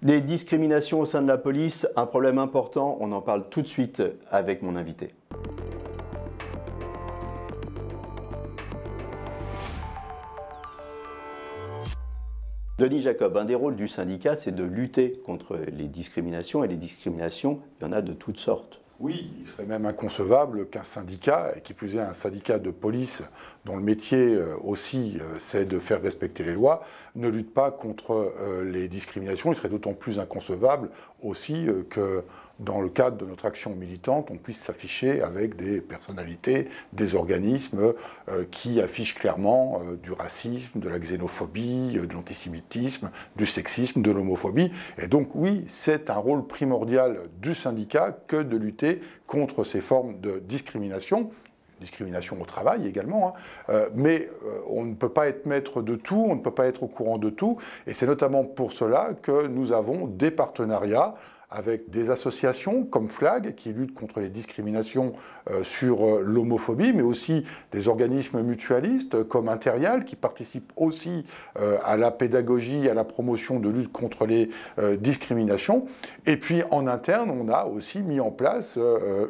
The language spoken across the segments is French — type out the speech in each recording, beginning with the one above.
Les discriminations au sein de la police, un problème important, on en parle tout de suite avec mon invité. Denis Jacob, un des rôles du syndicat, c'est de lutter contre les discriminations, et les discriminations, il y en a de toutes sortes. Oui, il serait même inconcevable qu'un syndicat, et qui plus est un syndicat de police dont le métier aussi c'est de faire respecter les lois, ne lutte pas contre les discriminations. Il serait d'autant plus inconcevable aussi que dans le cadre de notre action militante, on puisse s'afficher avec des personnalités, des organismes qui affichent clairement du racisme, de la xénophobie, de l'antisémitisme, du sexisme, de l'homophobie. Et donc oui, c'est un rôle primordial du syndicat que de lutter contre ces formes de discrimination au travail également, mais on ne peut pas être maître de tout, on ne peut pas être au courant de tout, et c'est notamment pour cela que nous avons des partenariats avec des associations comme FLAG, qui luttent contre les discriminations sur l'homophobie, mais aussi des organismes mutualistes comme Interial, qui participent aussi à la pédagogie, à la promotion de lutte contre les discriminations. Et puis en interne, on a aussi mis en place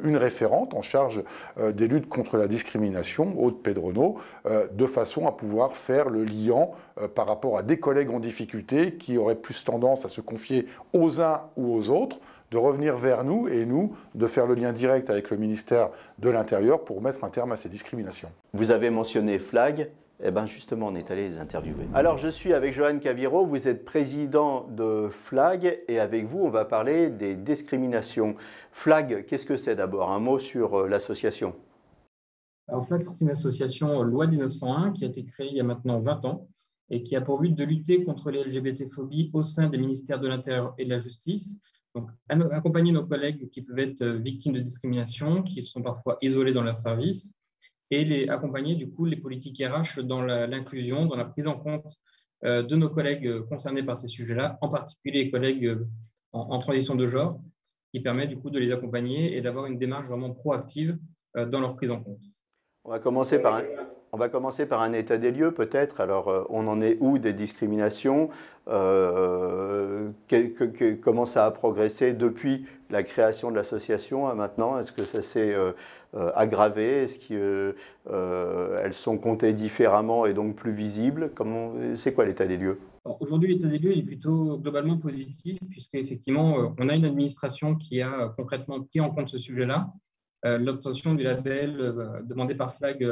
une référente en charge des luttes contre la discrimination, Aude Pedrono, de façon à pouvoir faire le liant par rapport à des collègues en difficulté qui auraient plus tendance à se confier aux uns ou aux autres, de revenir vers nous et nous de faire le lien direct avec le ministère de l'Intérieur pour mettre un terme à ces discriminations. Vous avez mentionné FLAG, eh bien justement on est allé les interviewer. Alors je suis avec Johan Caviro, vous êtes président de FLAG et avec vous on va parler des discriminations. FLAG, qu'est-ce que c'est d'abord? Un mot sur l'association. Alors FLAG, c'est une association loi 1901 qui a été créée il y a maintenant 20 ans et qui a pour but de lutter contre les LGBT-phobies au sein des ministères de l'Intérieur et de la Justice. Donc, accompagner nos collègues qui peuvent être victimes de discrimination, qui sont parfois isolés dans leur service, et accompagner du coup les politiques RH dans l'inclusion, dans la prise en compte de nos collègues concernés par ces sujets-là, en particulier les collègues en transition de genre, qui permet du coup de les accompagner et d'avoir une démarche vraiment proactive dans leur prise en compte. On va commencer par un état des lieux peut-être. Alors, on en est où des discriminations? Comment ça a progressé depuis la création de l'association à maintenant? Est-ce que ça s'est aggravé? Est-ce qu'elles sont comptées différemment et donc plus visibles? C'est quoi l'état des lieux? Aujourd'hui, l'état des lieux est plutôt globalement positif, puisqu'effectivement, on a une administration qui a concrètement pris en compte ce sujet-là. L'obtention du label demandé par FLAG,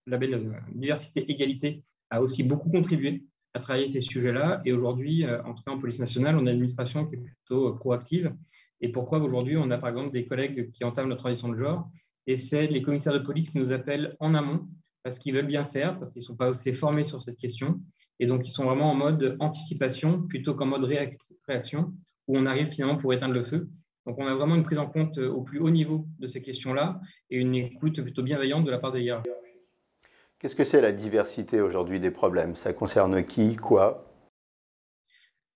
label diversité-égalité, a aussi beaucoup contribué à travailler ces sujets-là. Et aujourd'hui, en tout cas en police nationale, on a une administration qui est plutôt proactive. Et pourquoi aujourd'hui, on a par exemple des collègues qui entament notre transition de genre, et c'est les commissaires de police qui nous appellent en amont parce qu'ils veulent bien faire, parce qu'ils ne sont pas assez formés sur cette question. Et donc, ils sont vraiment en mode anticipation plutôt qu'en mode réaction, où on arrive finalement pour éteindre le feu. Donc, on a vraiment une prise en compte au plus haut niveau de ces questions-là et une écoute plutôt bienveillante de la part des hiérarchies. Qu'est-ce que c'est la diversité aujourd'hui des problèmes? Ça concerne qui, quoi?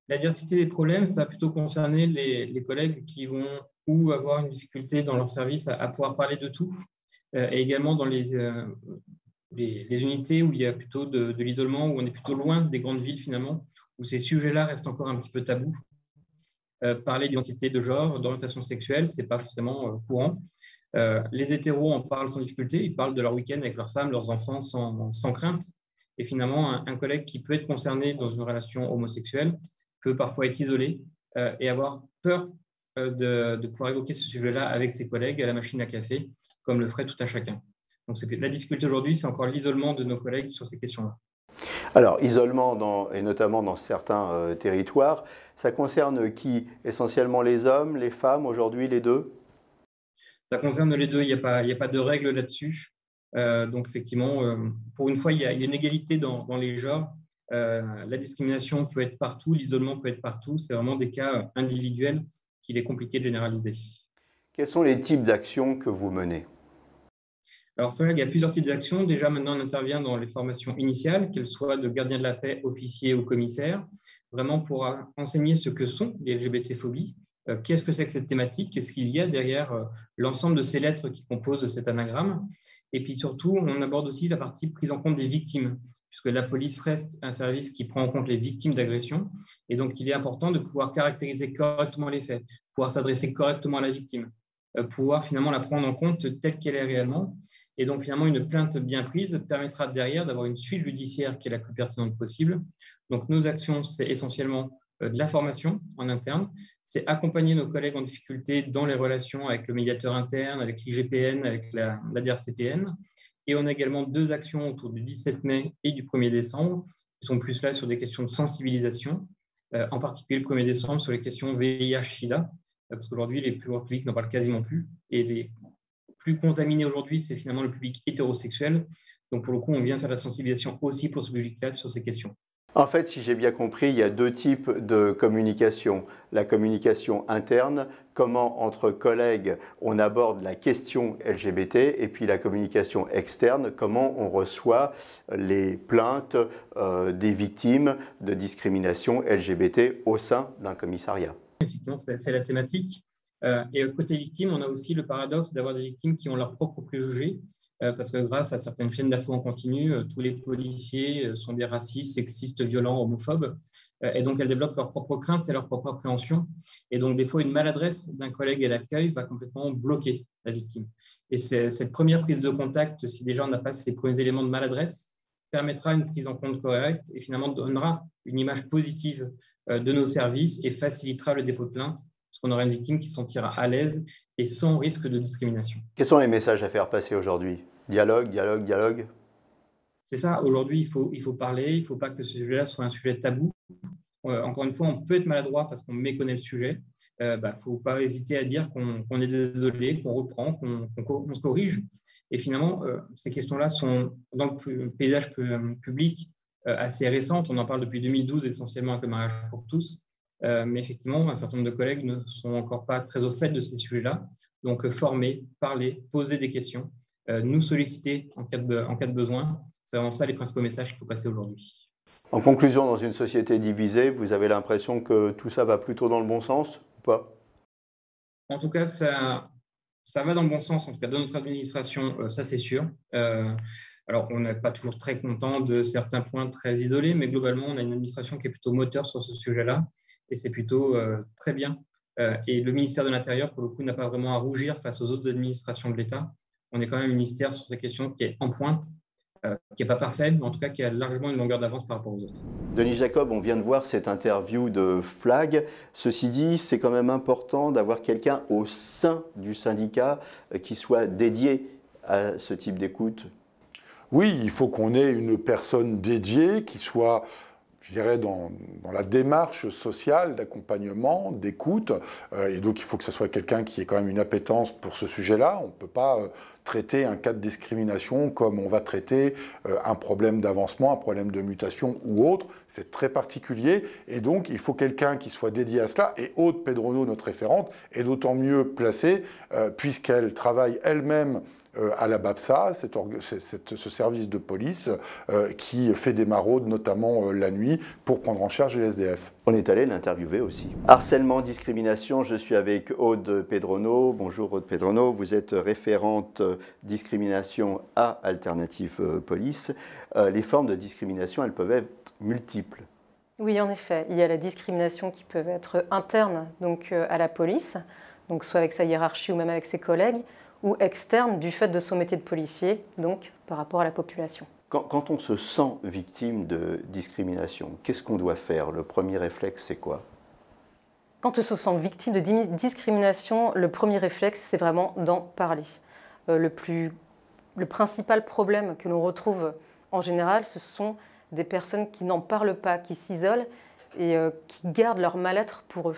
La diversité des problèmes, ça va plutôt concerner les collègues qui vont ou avoir une difficulté dans leur service à pouvoir parler de tout, et également dans les unités où il y a plutôt de l'isolement, où on est plutôt loin des grandes villes finalement, où ces sujets-là restent encore un petit peu tabous. Parler d'identité de genre, d'orientation sexuelle, ce n'est pas forcément courant. Les hétéros en parlent sans difficulté, ils parlent de leur week-end avec leurs femmes, leurs enfants sans crainte. Et finalement, un collègue qui peut être concerné dans une relation homosexuelle peut parfois être isolé et avoir peur de pouvoir évoquer ce sujet-là avec ses collègues à la machine à café, comme le ferait tout un chacun. Donc la difficulté aujourd'hui, c'est encore l'isolement de nos collègues sur ces questions-là. Alors, isolement, et notamment dans certains territoires, ça concerne qui? Essentiellement les hommes, les femmes, aujourd'hui les deux? Ça concerne les deux, il n'y a pas de règle là-dessus. Donc, effectivement, pour une fois, il y a une égalité dans les genres. La discrimination peut être partout, l'isolement peut être partout. C'est vraiment des cas individuels qu'il est compliqué de généraliser. Quels sont les types d'actions que vous menez? Alors, il y a plusieurs types d'actions. Déjà, maintenant, on intervient dans les formations initiales, qu'elles soient de gardiens de la paix, officiers ou commissaires, vraiment pour enseigner ce que sont les LGBT-phobies, qu'est-ce que c'est que cette thématique, qu'est-ce qu'il y a derrière l'ensemble de ces lettres qui composent cet anagramme. Et puis surtout, on aborde aussi la partie prise en compte des victimes. puisque la police reste un service qui prend en compte les victimes d'agression. Et donc, il est important de pouvoir caractériser correctement les faits, pouvoir s'adresser correctement à la victime, pouvoir finalement la prendre en compte telle qu'elle est réellement. Et donc, finalement, une plainte bien prise permettra derrière d'avoir une suite judiciaire qui est la plus pertinente possible. Donc, nos actions, c'est essentiellement de la formation en interne, c'est accompagner nos collègues en difficulté dans les relations avec le médiateur interne, avec l'IGPN, avec la DRCPN. Et on a également 2 actions autour du 17 mai et du 1er décembre, qui sont plus là sur des questions de sensibilisation, en particulier le 1er décembre sur les questions VIH-Sida, parce qu'aujourd'hui, les pouvoirs publics n'en parlent quasiment plus. Et les plus contaminés aujourd'hui, c'est finalement le public hétérosexuel. Donc, pour le coup, on vient faire la sensibilisation aussi pour ce public-là sur ces questions. En fait, si j'ai bien compris, il y a 2 types de communication. La communication interne, comment entre collègues on aborde la question LGBT, et puis la communication externe, comment on reçoit les plaintes des victimes de discrimination LGBT au sein d'un commissariat. Effectivement, c'est la thématique. Et côté victime, on a aussi le paradoxe d'avoir des victimes qui ont leurs propres préjugés. Parce que grâce à certaines chaînes d'infos en continu, tous les policiers sont des racistes, sexistes, violents, homophobes. Et donc, elles développent leurs propres craintes et leurs propres appréhensions. Et donc, des fois, une maladresse d'un collègue à l'accueil va complètement bloquer la victime. Et cette première prise de contact, si déjà on n'a pas ces premiers éléments de maladresse, permettra une prise en compte correcte et finalement donnera une image positive de nos services et facilitera le dépôt de plainte, parce qu'on aura une victime qui se sentira à l'aise et sans risque de discrimination. Quels sont les messages à faire passer aujourd'hui? Dialogue, dialogue, dialogue? C'est ça, aujourd'hui, il faut parler, il ne faut pas que ce sujet-là soit un sujet tabou. Encore une fois, on peut être maladroit parce qu'on méconnaît le sujet. Il ne faut pas hésiter à dire qu'on est désolé, qu'on reprend, qu'on se corrige. Et finalement, ces questions-là sont dans le paysage public assez récentes. On en parle depuis 2012 essentiellement avec le mariage pour tous. Mais effectivement, un certain nombre de collègues ne sont encore pas très au fait de ces sujets-là. Donc, former, parler, poser des questions, nous solliciter en cas de besoin, c'est vraiment ça les principaux messages qu'il faut passer aujourd'hui. En conclusion, dans une société divisée, vous avez l'impression que tout ça va plutôt dans le bon sens ou pas? En tout cas, ça va dans le bon sens, en tout cas dans notre administration, ça c'est sûr. Alors, on n'est pas toujours très content de certains points très isolés, mais globalement, on a une administration qui est plutôt moteur sur ce sujet-là. Et c'est plutôt très bien. Et le ministère de l'Intérieur, pour le coup, n'a pas vraiment à rougir face aux autres administrations de l'État. On est quand même un ministère sur ces questions qui est en pointe, qui n'est pas parfait, mais en tout cas qui a largement une longueur d'avance par rapport aux autres. Denis Jacob, on vient de voir cette interview de Flag. Ceci dit, c'est quand même important d'avoir quelqu'un au sein du syndicat qui soit dédié à ce type d'écoute. Oui, il faut qu'on ait une personne dédiée qui soit, je dirais, dans la démarche sociale d'accompagnement, d'écoute. Et donc, il faut que ce soit quelqu'un qui ait quand même une appétence pour ce sujet-là. On ne peut pas traiter un cas de discrimination comme on va traiter un problème d'avancement, un problème de mutation ou autre. C'est très particulier. Et donc, il faut quelqu'un qui soit dédié à cela. Et Aude Pedrono, notre référente, est d'autant mieux placée puisqu'elle travaille elle-même à la BAPSA, ce service de police qui fait des maraudes, notamment la nuit, pour prendre en charge les SDF. On est allé l'interviewer aussi. Harcèlement, discrimination, je suis avec Aude Pedrono. Bonjour Aude Pedrono, vous êtes référente discrimination à Alternative Police. Les formes de discrimination, elles peuvent être multiples. Oui, en effet. Il y a la discrimination qui peut être interne donc, à la police, donc soit avec sa hiérarchie ou même avec ses collègues, ou externe du fait de son métier de policier, donc par rapport à la population. Quand on se sent victime de discrimination, qu'est-ce qu'on doit faire? Le premier réflexe, c'est quoi? Quand on se sent victime de discrimination, le premier réflexe, c'est vraiment d'en parler. Le principal problème que l'on retrouve en général, ce sont des personnes qui n'en parlent pas, qui s'isolent et qui gardent leur mal-être pour eux.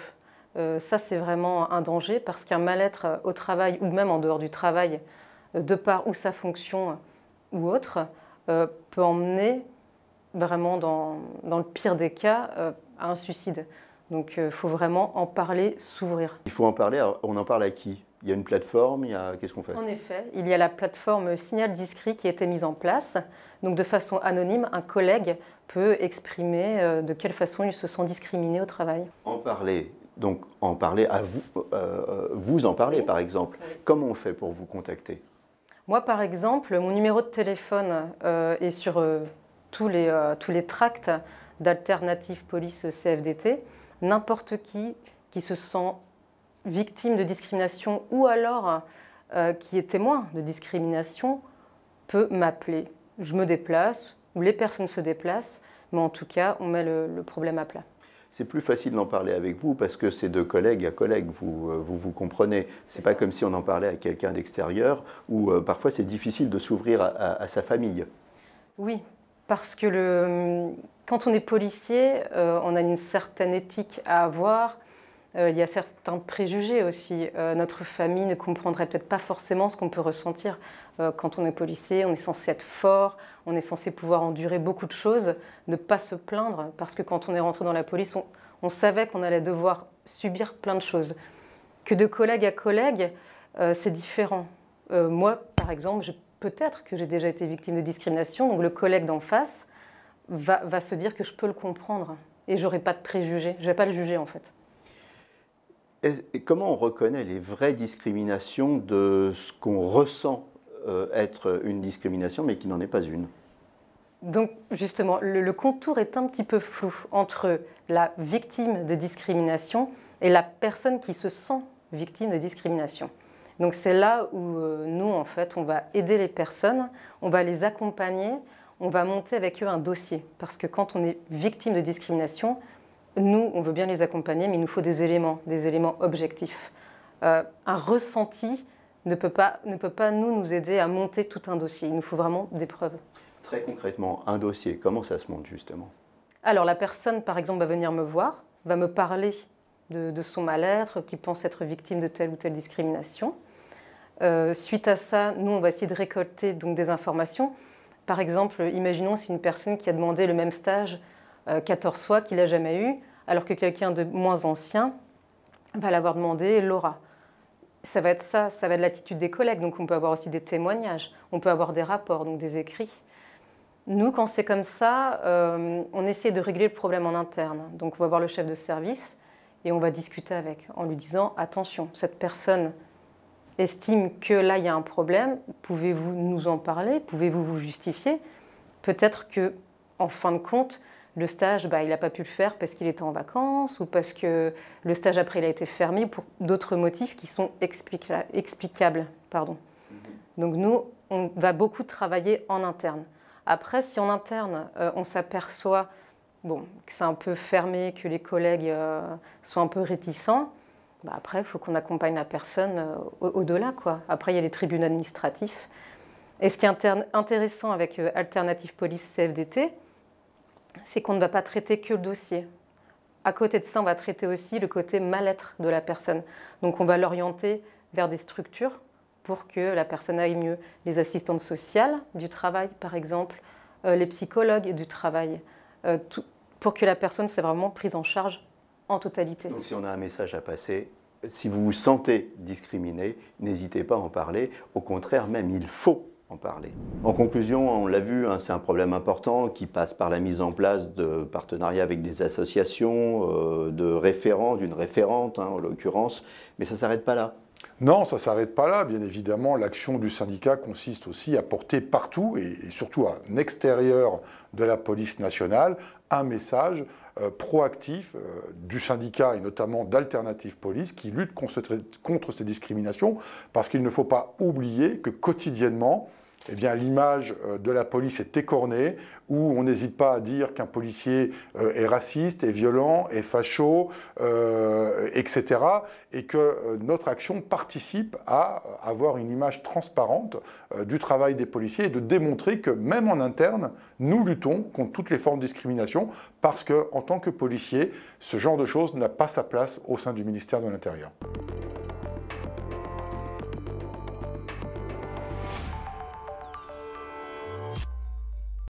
Ça, c'est vraiment un danger parce qu'un mal-être au travail ou même en dehors du travail, de par ou sa fonction ou autre, peut emmener vraiment, dans le pire des cas, à un suicide. Donc, il faut vraiment en parler, s'ouvrir. Il faut en parler. Alors, on en parle à qui? Il y a une plateforme, qu'est-ce qu'on fait? En effet, il y a la plateforme Signal Discret qui a été mise en place. Donc, de façon anonyme, un collègue peut exprimer de quelle façon il se sent discriminé au travail. En parler. Donc, en parler à vous, vous en parlez, oui. Par exemple. Oui. Comment on fait pour vous contacter? Moi, par exemple, mon numéro de téléphone est sur tous les tracts d'Alternative Police CFDT, n'importe qui se sent victime de discrimination ou alors qui est témoin de discrimination peut m'appeler. Je me déplace ou les personnes se déplacent, mais en tout cas, on met le problème à plat. C'est plus facile d'en parler avec vous parce que c'est de collègue à collègue, vous comprenez. C'est pas comme si on en parlait à quelqu'un d'extérieur où parfois c'est difficile de s'ouvrir à sa famille. Oui, parce que quand on est policier, on a une certaine éthique à avoir. Il y a certains préjugés aussi. Notre famille ne comprendrait peut-être pas forcément ce qu'on peut ressentir quand on est policier. On est censé être fort, on est censé pouvoir endurer beaucoup de choses, ne pas se plaindre, parce que quand on est rentré dans la police, on savait qu'on allait devoir subir plein de choses. Que de collègue à collègue, c'est différent. Moi, par exemple, peut-être que j'ai déjà été victime de discrimination, donc le collègue d'en face va se dire que je peux le comprendre et je n'aurai pas de préjugés, je ne vais pas le juger en fait. Et comment on reconnaît les vraies discriminations de ce qu'on ressent être une discrimination, mais qui n'en est pas une? Donc justement, le contour est un petit peu flou entre la victime de discrimination et la personne qui se sent victime de discrimination. Donc c'est là où nous, en fait, on va aider les personnes, on va les accompagner, on va monter avec eux un dossier. Parce que quand on est victime de discrimination, nous, on veut bien les accompagner, mais il nous faut des éléments objectifs. Un ressenti ne peut pas nous aider à monter tout un dossier. Il nous faut vraiment des preuves. Très concrètement, un dossier, comment ça se monte justement? Alors la personne, par exemple, va venir me voir, va me parler de son mal-être, qui pense être victime de telle ou telle discrimination. Suite à ça, nous, on va essayer de récolter donc, des informations. Par exemple, imaginons c'est une personne qui a demandé le même stage 14 fois qu'il n'a jamais eu, alors que quelqu'un de moins ancien va l'avoir demandé et l'aura. Ça va être ça, ça va être l'attitude des collègues. Donc on peut avoir aussi des témoignages, on peut avoir des rapports, donc des écrits. Nous, quand c'est comme ça, on essaie de régler le problème en interne. Donc on va voir le chef de service et on va discuter avec, en lui disant « Attention, cette personne estime que là, il y a un problème, pouvez-vous nous en parler? Pouvez-vous vous justifier ?» Peut-être qu'en fin de compte, le stage, il n'a pas pu le faire parce qu'il était en vacances ou parce que le stage après il a été fermé pour d'autres motifs qui sont explicables. Pardon. Donc nous, on va beaucoup travailler en interne. Après, si en interne, on s'aperçoit que c'est un peu fermé, que les collègues sont un peu réticents, après, il faut qu'on accompagne la personne au-delà, quoi. Après, il y a les tribunaux administratifs. Et ce qui est intéressant avec Alternative Police CFDT, c'est qu'on ne va pas traiter que le dossier. À côté de ça, on va traiter aussi le côté mal-être de la personne. Donc on va l'orienter vers des structures pour que la personne aille mieux. Les assistantes sociales du travail, par exemple, les psychologues du travail, pour que la personne soit vraiment prise en charge en totalité. Donc si on a un message à passer, si vous vous sentez discriminé, n'hésitez pas à en parler. Au contraire, même, il faut en parler. En conclusion, on l'a vu, c'est un problème important qui passe par la mise en place de partenariats avec des associations, de référents, d'une référente en l'occurrence, mais ça ne s'arrête pas là. Non, ça ne s'arrête pas là. Bien évidemment, l'action du syndicat consiste aussi à porter partout, et surtout à l'extérieur de la police nationale, un message proactif du syndicat et notamment d'Alternative Police qui lutte contre ces discriminations, parce qu'il ne faut pas oublier que quotidiennement, l'image de la police est écornée, où on n'hésite pas à dire qu'un policier est raciste, est violent, est facho, etc. Et que notre action participe à avoir une image transparente du travail des policiers et de démontrer que même en interne, nous luttons contre toutes les formes de discrimination parce qu'en tant que policier, ce genre de choses n'a pas sa place au sein du ministère de l'Intérieur.